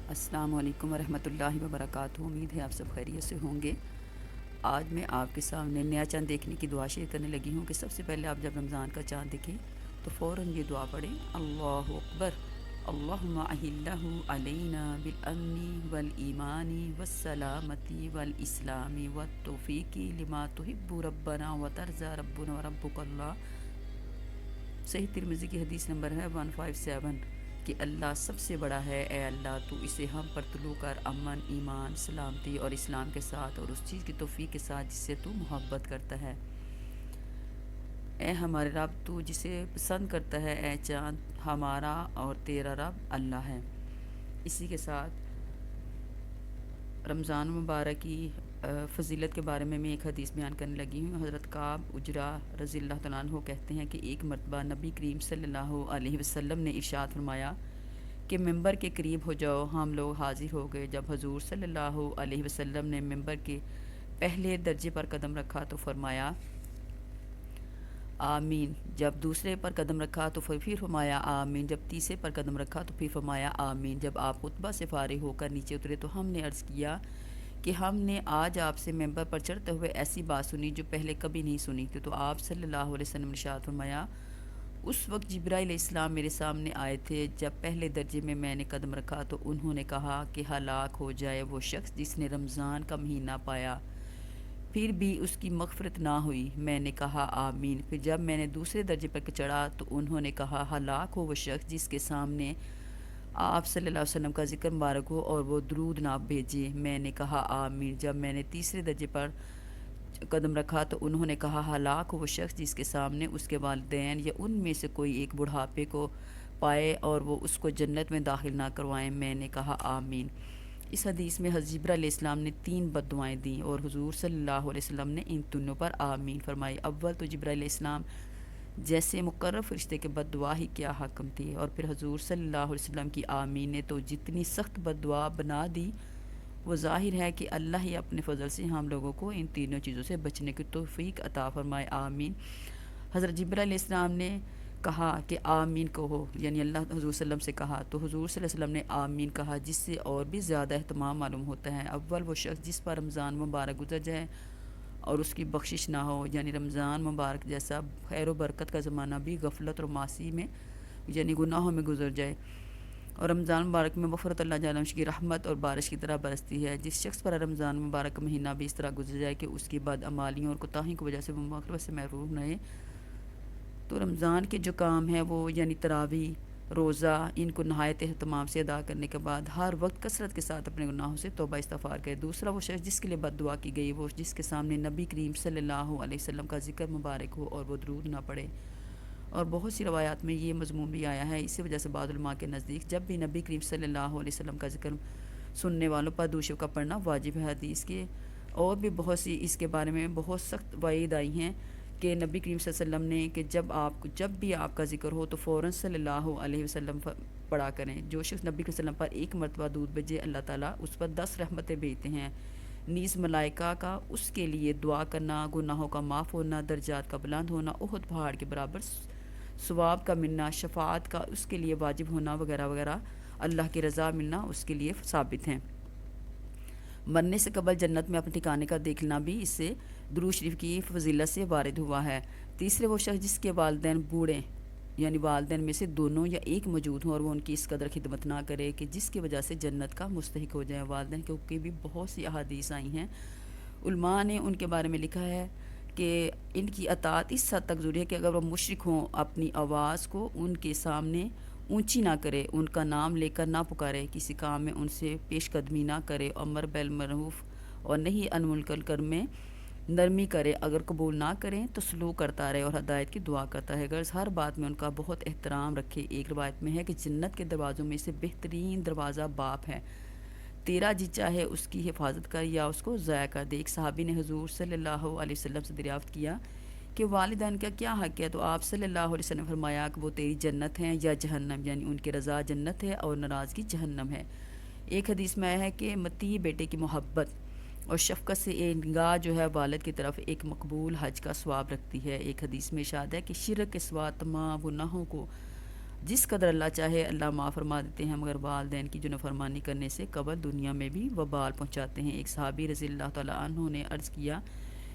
السلام علیکم ورحمۃ اللہ وبرکاتہ۔ امید ہے آپ سب خیریت سے ہوں گے۔ آج میں آپ کے سامنے نیا چاند دیکھنے کی دعا شیئر کرنے لگی ہوں کہ سب سے پہلے آپ جب رمضان کا چاند دیکھیں تو فوراً یہ دعا پڑھیں: اللہ اکبر، اللہم اہلہ علینا بالامن والایمان والسلامتی والاسلام والتوفیق لما تحب ربنا وترضى ربنا وربک اللہ۔ صحیح ترمذی کی حدیث نمبر ہے 157 کہ اللہ سب سے بڑا ہے، اے اللہ تو اسے ہم پر طلوع کر امن، ایمان، سلامتی اور اسلام کے ساتھ اور اس چیز کی توفیق کے ساتھ جس سے تو محبت کرتا ہے۔ اے ہمارے رب تو جسے پسند کرتا ہے، اے چاند ہمارا اور تیرا رب اللہ ہے۔ اسی کے ساتھ رمضان مبارک کی فضیلت کے بارے میں ایک حدیث بیان کرنے لگی ہوں۔ حضرت کعب اجرا رضی اللہ تعالیٰ عنہ کہتے ہیں کہ ایک مرتبہ نبی کریم صلی اللہ علیہ وسلم نے ارشاد فرمایا کہ ممبر کے قریب ہو جاؤ۔ ہم لوگ حاضر ہو گئے۔ جب حضور صلی اللہ علیہ وسلم نے ممبر کے پہلے درجے پر قدم رکھا تو فرمایا آمین۔ جب دوسرے پر قدم رکھا تو پھر فرمایا آمین۔ جب تیسرے پر قدم رکھا تو پھر فرمایا آمین۔ جب آپ خطبہ سے فارغ ہو کر نیچے اترے تو ہم نے عرض کیا کہ ہم نے آج آپ سے ممبر پر چڑھتے ہوئے ایسی بات سنی جو پہلے کبھی نہیں سنی تھی۔ تو آپ صلی اللہ علیہ وسلم نے ارشاد فرمایا اس وقت جبرائیل علیہ السلام میرے سامنے آئے تھے۔ جب پہلے درجے میں نے قدم رکھا تو انہوں نے کہا کہ ہلاک ہو جائے وہ شخص جس نے رمضان کا مہینہ پایا پھر بھی اس کی مغفرت نہ ہوئی۔ میں نے کہا آمین۔ پھر جب میں نے دوسرے درجے پر چڑھا تو انہوں نے کہا ہلاک ہو وہ شخص جس کے سامنے آپ صلی اللہ علیہ وسلم کا ذکر مبارک ہو اور وہ درود نہ بھیجے۔ میں نے کہا آمین۔ جب میں نے تیسرے درجے پر قدم رکھا تو انہوں نے کہا ہلاک ہو وہ شخص جس کے سامنے اس کے والدین یا ان میں سے کوئی ایک بڑھاپے کو پائے اور وہ اس کو جنت میں داخل نہ کروائیں۔ میں نے کہا آمین۔ اس حدیث میں حضرت جبرائیل علیہ السلام نے 3 بد دعائیں دیں اور حضور صلی اللہ علیہ وسلم نے ان تینوں پر آمین فرمائی۔ اول تو جبرائیل علیہ السلام جیسے مقرر فرشتے کے بد دعا ہی کیا حکم تھی، اور پھر حضور صلی اللہ علیہ وسلم کی آمین نے تو جتنی سخت بد دعا بنا دی۔ وہ ظاہر ہے کہ اللہ ہی اپنے فضل سے ہم لوگوں کو ان تینوں چیزوں سے بچنے کی توفیق عطا فرمائے، آمین۔ حضرت جبرائیل علیہ السلام نے کہا کہ آمین کہو، یعنی اللہ حضور صلی اللہ علیہ وسلم سے کہا تو حضور صلی اللہ علیہ وسلم نے آمین کہا، جس سے اور بھی زیادہ اہتمام معلوم ہوتا ہے۔ اول وہ شخص جس پر رمضان مبارک گزر جائے اور اس کی بخشش نہ ہو، یعنی رمضان مبارک جیسا خیر و برکت کا زمانہ بھی غفلت اور معاصی میں یعنی گناہوں میں گزر جائے، اور رمضان مبارک میں مغفرت اللہ جل وعلا کی رحمت اور بارش کی طرح برستی ہے۔ جس شخص پر رمضان مبارک کا مہینہ بھی اس طرح گزر جائے کہ اس کی بدعمالیوں اور کوتاہیوں کی وجہ سے وہ مغفرت سے محروم رہے، تو رمضان کے جو کام ہیں وہ یعنی تراویح، روزہ، ان کو نہایت اہتمام سے ادا کرنے کے بعد ہر وقت کثرت کے ساتھ اپنے گناہوں سے توبہ استغفار کرے۔ دوسرا وہ شخص جس کے لیے بد دعا کی گئی، وہ جس کے سامنے نبی کریم صلی اللہ علیہ وسلم کا ذکر مبارک ہو اور وہ درود نہ پڑھے، اور بہت سی روایات میں یہ مضمون بھی آیا ہے۔ اسی وجہ سے بعض علماء کے نزدیک جب بھی نبی کریم صلی اللہ علیہ وسلم کا ذکر سننے والوں پر درود شریف کا پڑھنا واجب ہے۔ حدیث کے اور بھی بہت سی اس کے بارے میں بہت سخت وعید آئی ہیں کہ نبی کریم صلی اللہ علیہ وسلم نے کہ جب بھی آپ کا ذکر ہو تو فوراً صلی اللہ علیہ وسلم پڑھا کریں۔ جو شخص نبی صلی اللہ علیہ وسلم پر ایک مرتبہ درود بھیجے اللہ تعالیٰ اس پر 10 رحمتیں بھیجتے ہیں، نیز ملائکہ کا اس کے لیے دعا کرنا، گناہوں کا معاف ہونا، درجات کا بلند ہونا، احد پہاڑ کے برابر ثواب کا ملنا، شفاعت کا اس کے لیے واجب ہونا وغیرہ وغیرہ، اللہ کی رضا ملنا اس کے لیے ثابت ہیں۔ مرنے سے قبل جنت میں اپنے ٹھکانے کا دیکھنا بھی اس سے درود شریف کی فضیلت سے وارد ہوا ہے۔ تیسرے وہ شخص جس کے والدین بوڑھے یعنی والدین میں سے دونوں یا ایک موجود ہوں اور وہ ان کی اس قدر خدمت نہ کرے کہ جس کی وجہ سے جنت کا مستحق ہو جائے۔ والدین کے حقوق کی بھی بہت سی احادیث آئی ہیں، علماء نے ان کے بارے میں لکھا ہے کہ ان کی اطاعت اس حد تک ضروری ہے کہ اگر وہ مشرک ہوں اپنی آواز کو ان کے سامنے اونچی نہ کرے، ان کا نام لے کر نہ پکارے، کسی کام میں ان سے پیش قدمی نہ کرے، امر بالمعروف اور نہیں عن المنکر میں نرمی کرے، اگر قبول نہ کریں تو سلوک کرتا رہے اور ہدایت کی دعا کرتا ہے، غرض ہر بات میں ان کا بہت احترام رکھے۔ ایک روایت میں ہے کہ جنت کے دروازوں میں سے بہترین دروازہ باپ ہے، تیرا جی چاہے اس کی حفاظت کر یا اس کو ضائع کر دے۔ ایک صحابی نے حضور صلی اللہ علیہ وسلم سے دریافت کیا کہ والدین کا کیا حق ہے، تو آپ صلی اللہ علیہ وسلم نے فرمایا کہ وہ تیری جنت ہیں یا جہنم، یعنی ان کی رضا جنت ہے اور ناراضگی جہنم ہے۔ ایک حدیث میں آیا ہے کہ متی بیٹے کی محبت اور شفقت سے ایک نگاہ جو ہے والد کی طرف ایک مقبول حج کا ثواب رکھتی ہے۔ ایک حدیث میں ارشاد ہے کہ شرک کے سوا تمام گناہوں کو جس قدر اللہ چاہے اللہ معاف فرما دیتے ہیں، مگر والدین کی جو نافرمانی کرنے سے قبل دنیا میں بھی وبال پہنچاتے ہیں۔ ایک صحابی رضی اللہ تعالیٰ عنہ نے عرض کیا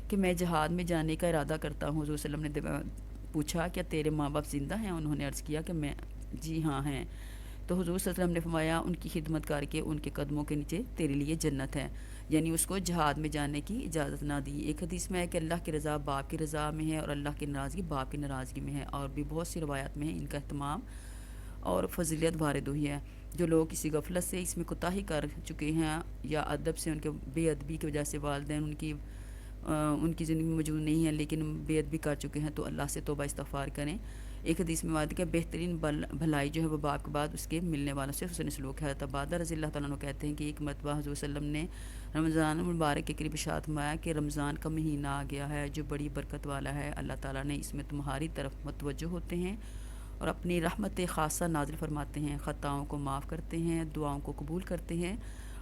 کہ میں جہاد میں جانے کا ارادہ کرتا ہوں۔ حضور صلی اللہ علیہ وسلم نے پوچھا کیا تیرے ماں باپ زندہ ہیں؟ انہوں نے عرض کیا کہ میں جی ہاں ہیں۔ تو حضور صلی اللہ علیہ وسلم نے فرمایا ان کی خدمت کر کے ان کے قدموں کے نیچے تیرے لیے جنت ہے، یعنی اس کو جہاد میں جانے کی اجازت نہ دی۔ ایک حدیث میں ہے کہ اللہ کی رضا باپ کی رضا میں ہے اور اللہ کی ناراضگی باپ کی ناراضگی میں ہے، اور بھی بہت سی روایات میں ہے ان کا اہتمام اور فضیلت وارد ہوئی ہے۔ جو لوگ کسی غفلت سے اس میں کوتاہی کر چکے ہیں یا ادب سے ان کے بے ادبی کی وجہ سے والدین ان کی زندگی میں موجود نہیں ہیں لیکن بے ادبی کر چکے ہیں، تو اللہ سے توبہ استغفار کریں۔ ایک حدیث میں وعدہ کہ بہترین بھلائی جو ہے وہ باپ کے بعد اس کے ملنے والوں سے حسن سلوک ہے۔ حضرت عبادہ رضی اللہ تعالیٰ عنہ کہتے ہیں کہ ایک مرتبہ حضور صلی اللہ علیہ وسلم نے رمضان المبارک کے قریب ارشاد فرمایا کہ رمضان کا مہینہ آ گیا ہے جو بڑی برکت والا ہے، اللہ تعالیٰ نے اس میں تمہاری طرف متوجہ ہوتے ہیں اور اپنی رحمت خاصہ نازل فرماتے ہیں، خطاؤں کو معاف کرتے ہیں، دعاؤں کو قبول کرتے ہیں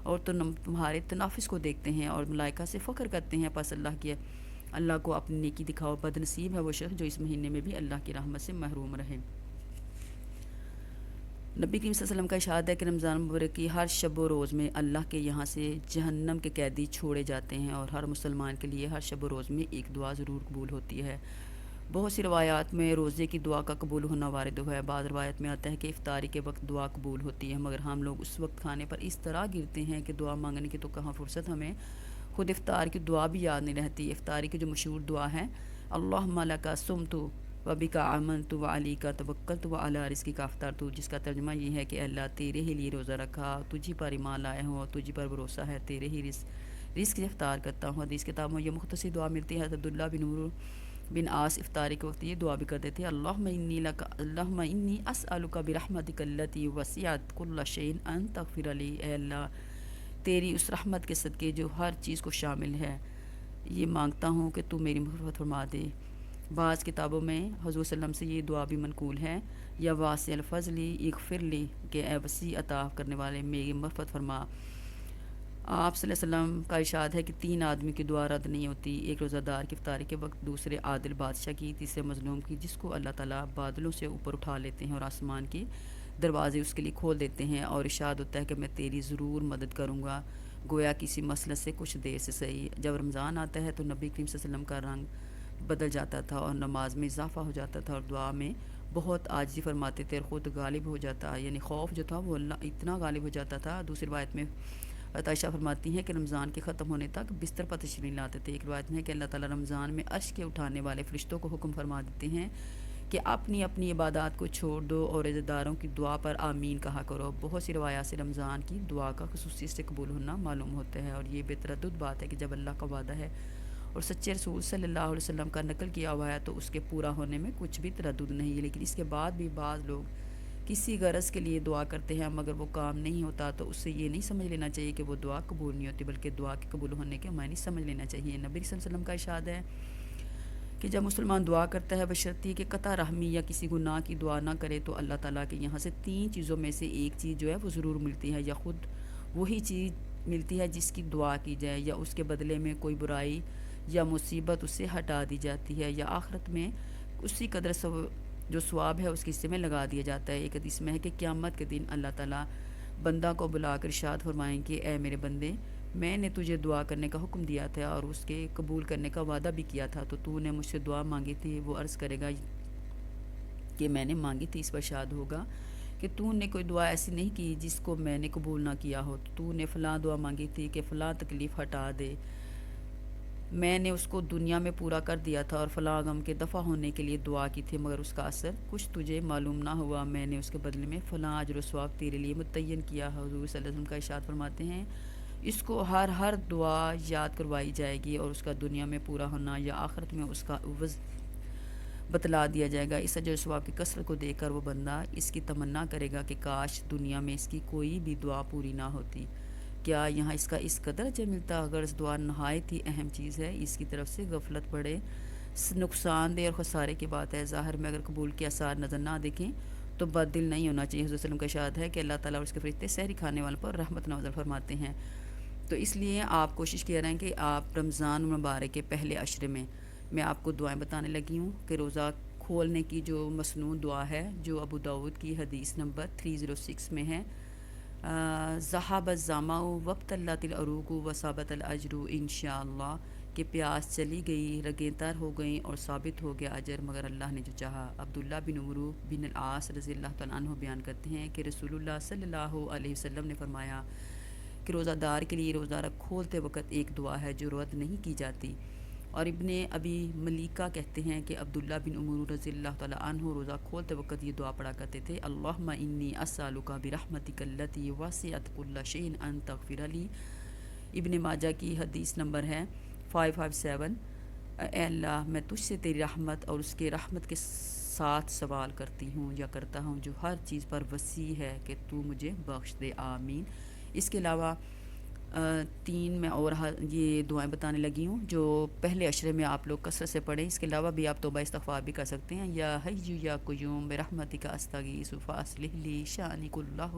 اور تمہارے تنافس کو دیکھتے ہیں اور ملائکہ سے فخر کرتے ہیں۔ پس اللہ کو اپنی نیکی دکھاؤ، بد نصیب ہے وہ شخص جو اس مہینے میں بھی اللہ کی رحمت سے محروم رہے۔ نبی کریم صلی اللہ علیہ وسلم کا ارشاد ہے کہ رمضان مبارک کی ہر شب و روز میں اللہ کے یہاں سے جہنم کے قیدی چھوڑے جاتے ہیں اور ہر مسلمان کے لیے ہر شب و روز میں ایک دعا ضرور قبول ہوتی ہے۔ بہت سی روایات میں روزے کی دعا کا قبول ہونا وارد ہوا ہے۔ بعض روایت میں آتا ہے کہ افطاری کے وقت دعا قبول ہوتی ہے، مگر ہم لوگ اس وقت کھانے پر اس طرح گرتے ہیں کہ دعا مانگنے کی تو کہاں فرصت، ہمیں خود افطار کی دعا بھی یاد نہیں رہتی۔ افطاری کی جو مشہور دعا ہے اللہم لک صمت وبک آمنت وعلیک توکلت وعلی رزقک افطرت، جس کا ترجمہ یہ ہے کہ اللہ تیرے ہی لیے روزہ رکھا، تجھی پر ایمان لائے ہوں اور تجھی پر بھروسہ ہے، تیرے ہی رزق سے افطار کرتا ہوں۔ حدیث کتاب میں یہ مختصر دعا ملتی ہے۔ حضرت عبداللہ بن عاص افطاری کے وقت یہ دعا بھی کرتے تھے، اللہم انی اسألک برحمتک التی وسعت کل شیء ان تغفر لی، اے اللہ تیری اس رحمت کے صدقے جو ہر چیز کو شامل ہے یہ مانگتا ہوں کہ تو میری مغفرت فرما دے۔ بعض کتابوں میں حضور صلی اللہ علیہ وسلم سے یہ دعا بھی منقول ہے، یا واسع الفضل اغفر لی، کہ اے وسیع عطا کرنے والے میری مغفرت فرما۔ آپ صلی اللہ علیہ وسلم کا ارشاد ہے کہ 3 آدمی کی دعا رد نہیں ہوتی، ایک روزہ دار کی افطاری کے وقت، دوسرے عادل بادشاہ کی، تیسرے مظلوم کی جس کو اللہ تعالیٰ بادلوں سے اوپر اٹھا لیتے ہیں اور آسمان کے دروازے اس کے لیے کھول دیتے ہیں، اور ارشاد ہوتا ہے کہ میں تیری ضرور مدد کروں گا، گویا کسی مسئلہ سے کچھ دیر سے صحیح۔ جب رمضان آتا ہے تو نبی کریم صلی اللہ علیہ وسلم کا رنگ بدل جاتا تھا اور نماز میں اضافہ ہو جاتا تھا اور دعا میں بہت عاجزی فرماتے تھے اور خود غالب ہو جاتا، یعنی خوف جو تھا وہ اللہ اتنا غالب ہو جاتا تھا۔ دوسری روایت میں عائشہ فرماتی ہیں کہ رمضان کے ختم ہونے تک بستر پر تشریف لاتے تھے۔ ایک روایت میں ہے کہ اللہ تعالیٰ رمضان میں عرش کے اٹھانے والے فرشتوں کو حکم فرما دیتے ہیں کہ اپنی اپنی عبادات کو چھوڑ دو اور عزت داروں کی دعا پر آمین کہا کرو۔ بہت سی روایات سے رمضان کی دعا کا خصوصیت سے قبول ہونا معلوم ہوتا ہے، اور یہ بے تردد بات ہے کہ جب اللہ کا وعدہ ہے اور سچے رسول صلی اللہ علیہ وسلم کا نقل کیا ہوا ہے تو اس کے پورا ہونے میں کچھ بھی تردد نہیں ہے۔ لیکن اس کے بعد بھی بعض لوگ کسی غرض کے لیے دعا کرتے ہیں مگر وہ کام نہیں ہوتا تو اس سے یہ نہیں سمجھ لینا چاہیے کہ وہ دعا قبول نہیں ہوتی، بلکہ دعا کے قبول ہونے کے معنی سمجھ لینا چاہیے۔ نبی صلی اللہ علیہ وسلم کا ارشاد ہے کہ جب مسلمان دعا کرتا ہے بشرطی کہ قطع رحمی یا کسی گناہ کی دعا نہ کرے تو اللہ تعالیٰ کے یہاں سے 3 چیزوں میں سے ایک چیز جو ہے وہ ضرور ملتی ہے، یا خود وہی چیز ملتی ہے جس کی دعا کی جائے، یا اس کے بدلے میں کوئی برائی یا مصیبت اس سے ہٹا دی جاتی ہے، یا آخرت میں اسی قدر جو ثواب ہے اس کے حصے میں لگا دیا جاتا ہے۔ ایک حدیث میں ہے کہ قیامت کے دن اللہ تعالیٰ بندہ کو بلا کر ارشاد فرمائیں کہ اے میرے بندے، میں نے تجھے دعا کرنے کا حکم دیا تھا اور اس کے قبول کرنے کا وعدہ بھی کیا تھا، تو نے مجھ سے دعا مانگی تھی۔ وہ عرض کرے گا کہ میں نے مانگی تھی۔ اس پر ارشاد ہوگا کہ تو نے کوئی دعا ایسی نہیں کی جس کو میں نے قبول نہ کیا ہو، تو نے فلاں دعا مانگی تھی کہ فلاں تکلیف ہٹا دے، میں نے اس کو دنیا میں پورا کر دیا تھا، اور فلاں غم کے دفع ہونے کے لیے دعا کی تھی مگر اس کا اثر کچھ تجھے معلوم نہ ہوا، میں نے اس کے بدلے میں فلاں اجر و ثواب تیرے لیے متعین کیا۔ حضور صلی اللہ علیہ وسلم کا ارشاد فرماتے ہیں اس کو ہر دعا یاد کروائی جائے گی اور اس کا دنیا میں پورا ہونا یا آخرت میں اس کا عوض بتلا دیا جائے گا۔ اس اجر و ثواب کی کثرت کو دیکھ کر وہ بندہ اس کی تمنا کرے گا کہ کاش دنیا میں اس کی کوئی بھی دعا پوری نہ ہوتی، کیا یہاں اس کا اس قدر اجر ملتا؟ اگر اس دعا نہایت ہی اہم چیز ہے، اس کی طرف سے غفلت بڑے نقصان دہ اور خسارے کی بات ہے۔ ظاہر میں اگر قبول کے آثار نظر نہ دکھیں تو بد دل نہیں ہونا چاہیے۔ حضرت صلی اللہ علیہ وسلم کا ارشاد ہے کہ اللہ تعالیٰ اور اس کے فرشتے سحری کھانے والوں پر رحمت نازل فرماتے ہیں، تو اس لیے آپ کوشش کیا رہیں کہ آپ رمضان مبارک کے پہلے عشرے میں آپ کو دعائیں بتانے لگی ہوں کہ روزہ کھولنے کی جو مسنون دعا ہے جو ابو داود کی حدیث نمبر 306 میں ہے، ذہب الظمأ وابتلت العروق وثابت الاجر انشاءاللہ، کہ پیاس چلی گئی، رگیں تر ہو گئیں اور ثابت ہو گیا اجر مگر اللہ نے جو چاہا۔ عبداللہ بن عمرو بن العاص رضی اللہ تعالیٰ عنہ بیان کرتے ہیں کہ رسول اللہ صلی اللہ علیہ وسلم نے فرمایا کہ روزہ دار کے لیے روزہ کھولتے وقت ایک دعا ہے جو رد نہیں کی جاتی۔ اور ابن ابی ملیکہ کہتے ہیں کہ عبداللہ بن عمرو رضی اللہ تعالیٰ عنہ روزہ کھولتے وقت یہ دعا پڑھا کرتے تھے، اللہم انی اسألک برحمتک التی وسعت کل شیء ان تغفر لی۔ ابن ماجہ کی حدیث نمبر ہے 557، اے اللہ میں تجھ سے تیری رحمت اور اس کے رحمت کے ساتھ سوال کرتی ہوں یا کرتا ہوں جو ہر چیز پر وسیع ہے کہ تو مجھے بخش دے، آمین۔ اس کے علاوہ 3 میں اور یہ دعائیں بتانے لگی ہوں جو پہلے عشرے میں آپ لوگ کثرت سے پڑھیں۔ اس کے علاوہ بھی آپ توبہ استغفار بھی کر سکتے ہیں، یا حی یا قیوم برحمتک استغیث فاصلح لی شأنی کلہ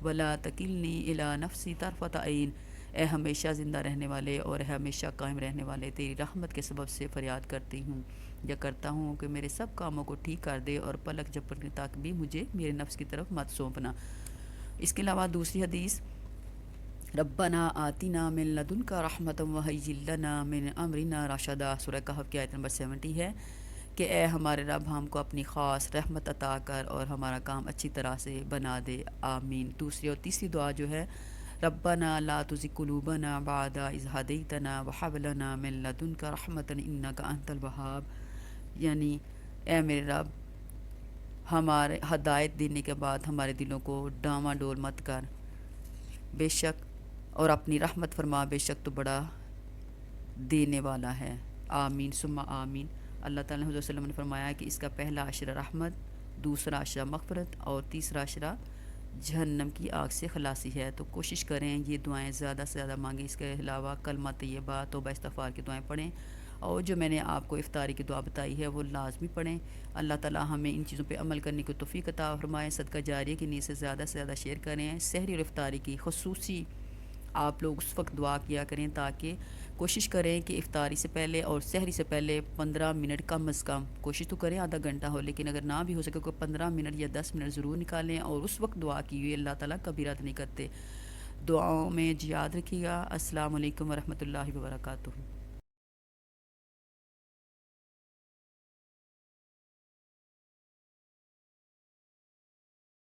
ولا تکلنی الی نفسی طرفۃ عین، اے ہمیشہ زندہ رہنے والے اور ہمیشہ قائم رہنے والے، تیری رحمت کے سبب سے فریاد کرتی ہوں یا کرتا ہوں کہ میرے سب کاموں کو ٹھیک کر دے اور پلک جھپکنے تک بھی مجھے میرے نفس کی طرف مت سونپنا۔ اس کے علاوہ دوسری حدیث، ربنا آتنا من لدنک رحمۃ وہیئ لنا من امرنا رشدا، سورہ کہف کی آیت نمبر 70 ہے کہ اے ہمارے رب ہم کو اپنی خاص رحمت عطا کر اور ہمارا کام اچھی طرح سے بنا دے، آمین۔ دوسری اور تیسری دعا جو ہے، ربنا لا تزغ قلوبنا بعد اذ ہدیتنا وہب لنا من لدنک رحمۃ انک انت الوہاب، یعنی اے میرے رب ہمارے ہدایت دینے کے بعد ہمارے دلوں کو ڈاواں ڈول مت کر، بے شک اور اپنی رحمت فرما، بے شک تو بڑا دینے والا ہے، آمین ثم آمین۔ اللہ تعالیٰ نے حضور صلی اللہ علیہ وسلم نے فرمایا کہ اس کا پہلا عشرہ رحمت، دوسرا عشرہ مغفرت اور تیسرا عشرہ جہنم کی آگ سے خلاصی ہے۔ تو کوشش کریں یہ دعائیں زیادہ سے زیادہ مانگیں۔ اس کے علاوہ کلمہ طیبہ، توبہ استغفار کی دعائیں پڑھیں، اور جو میں نے آپ کو افطاری کی دعا بتائی ہے وہ لازمی پڑھیں۔ اللہ تعالیٰ ہمیں ان چیزوں پہ عمل کرنے کی توفیق عطا فرمائے۔ صدقہ جاریہ کی نیت سے زیادہ شیئر کریں۔ سحری اور افطاری کی خصوصی آپ لوگ اس وقت دعا کیا کریں، تاکہ کوشش کریں کہ افطاری سے پہلے اور سحری سے پہلے 15 منٹ کم از کم، کوشش تو کریں آدھا گھنٹہ ہو، لیکن اگر نہ بھی ہو سکے کوئی 15 منٹ یا 10 منٹ ضرور نکالیں اور اس وقت دعا کیجیے۔ اللہ تعالیٰ کبھی رد نہیں کرتے۔ دعاؤں میں یاد رکھیے گا۔ السلام علیکم ورحمۃ اللہ وبرکاتہ۔